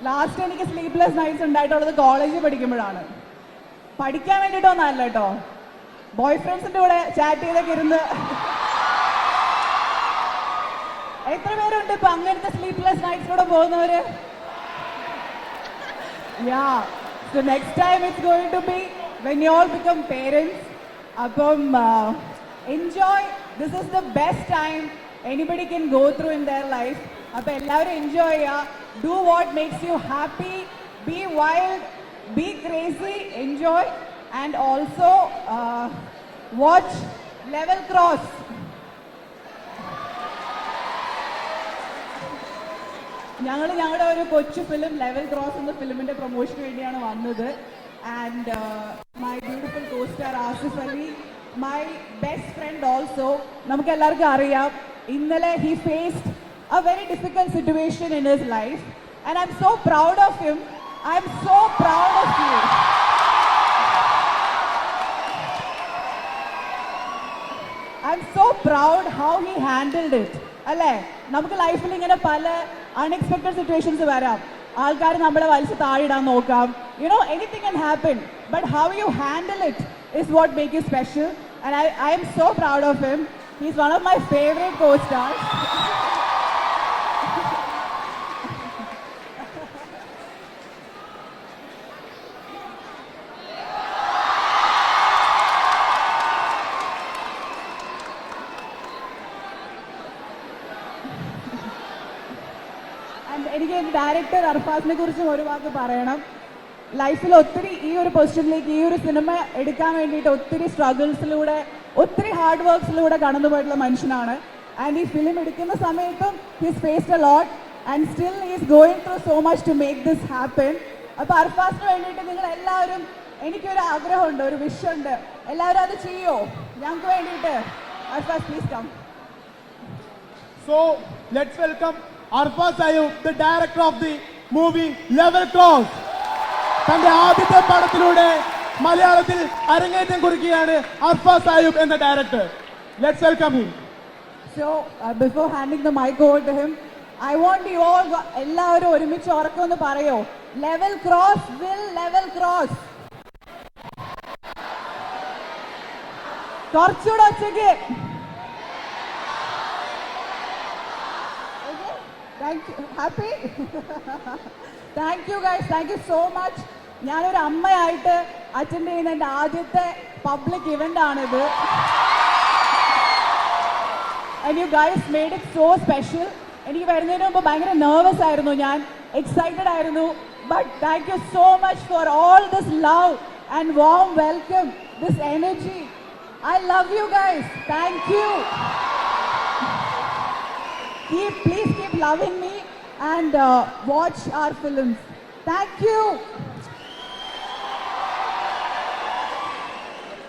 Last എനിക്ക് sleepless nights ഉണ്ടായിട്ടുള്ളത് കോളേജിൽ പഠിക്കുമ്പോഴാണ്. പഠിക്കാൻ വേണ്ടിയിട്ടൊന്നല്ല കേട്ടോ, ബോയ് ഫ്രണ്ട്സിന്റെ കൂടെ ചാറ്റ് ചെയ്തൊക്കെ ഇരുന്ന്. എത്ര പേരുണ്ട് ഇപ്പൊ അങ്ങനത്തെ sleepless നൈറ്റ്സിലൂടെ പോകുന്നവര്? Yeah, so next time it's going to be when you all become parents. അപ്പം enjoy. This is the best time anybody can go through in their life. അപ്പം എല്ലാവരും എൻജോയ് ചെയ്യുക. Do what makes you happy. Be wild. Be crazy. Enjoy. And also watch Level Cross. ഞങ്ങളുടെ ഒരു കൊച്ചു film level cross എന്ന ഫിലിമിന്റെ പ്രൊമോഷന് വേണ്ടിയാണ് വന്നത്. And my beautiful costar Asif Ali, my best friend also. നമുക്ക് എല്ലാവർക്കും അറിയാം ഇന്നലെ he faced a very difficult situation in his life and I'm so proud of him. I'm so proud of you. I'm so proud how he handled it. അല്ലേ, നമുക്ക് ലൈഫിൽ ഇങ്ങനെ പല unexpected situations വരാം. ആൾക്കാർ നമ്മളെ വലിച്ച് താഴെയിടാൻ നോക്കാം. You know, anything can happen, but how you handle it is what make you special. And I'm so proud of him. He is one of my favourite co-stars. എനിക്ക് director അർഫാസിനെ കുറിച്ചും ഒരു വാക്ക് പറയണം. ലൈഫിൽ ഒത്തിരി ഈ ഒരു പൊസിഷനിലേക്ക്, ഈ ഒരു സിനിമ എടുക്കാൻ വേണ്ടിയിട്ട് ഒത്തിരി സ്ട്രഗിൾസിലൂടെ, ഒത്തിരി ഹാർഡ് വർക്ക്സിലൂടെ കടന്നുപോയിട്ടുള്ള മനുഷ്യനാണ്. ആൻഡ് ഈ ഫിലിം എടുക്കുന്ന സമയത്തും he's faced a lot and still is going through so much to make this happen. അപ്പോൾ അർഫാസിന് വേണ്ടിയിട്ട് നിങ്ങൾ എല്ലാവരും, എനിക്കൊരു ആഗ്രഹമുണ്ട്, ഒരു വിഷുണ്ട്, എല്ലാവരും അത് ചെയ്യോ ഞങ്ങൾക്ക് വേണ്ടിയിട്ട്? Arfaz, please come. So let's welcome Arfaz Ayub, the director of the movie Level Cross. തന്റെ ആദ്യത്തെ പടത്തിലൂടെ മലയാളത്തിൽ അരങ്ങേറ്റം കുറിക്കുകയാണ് അർഫാസ് അയ്യൂബ് എന്ന director. Let's welcome him. So before handing the mic over to him, I want you all, എല്ലാവരും ഒരുമിച്ച് ഉറക്കൊന്ന് പറയോ, level cross will level cross. കുറച്ചുകൂടെ ഒച്ചയ്ക്ക്. Thank you. Happy? Thank you guys. Thank you so much. ഞാനൊരു അമ്മയായിട്ട് attend ചെയ്യുന്ന എൻ്റെ ആദ്യത്തെ public event ആണിത്. And you guys made it so special. എനിക്ക് വരുന്നതിന് മുമ്പ് ഭയങ്കര നെർവസ് ആയിരുന്നു, ഞാൻ എക്സൈറ്റഡ് ആയിരുന്നു. But thank you so much for all this love and warm welcome, this energy. I love you guys. Thank you. Please keep loving me and watch our films. Thank you.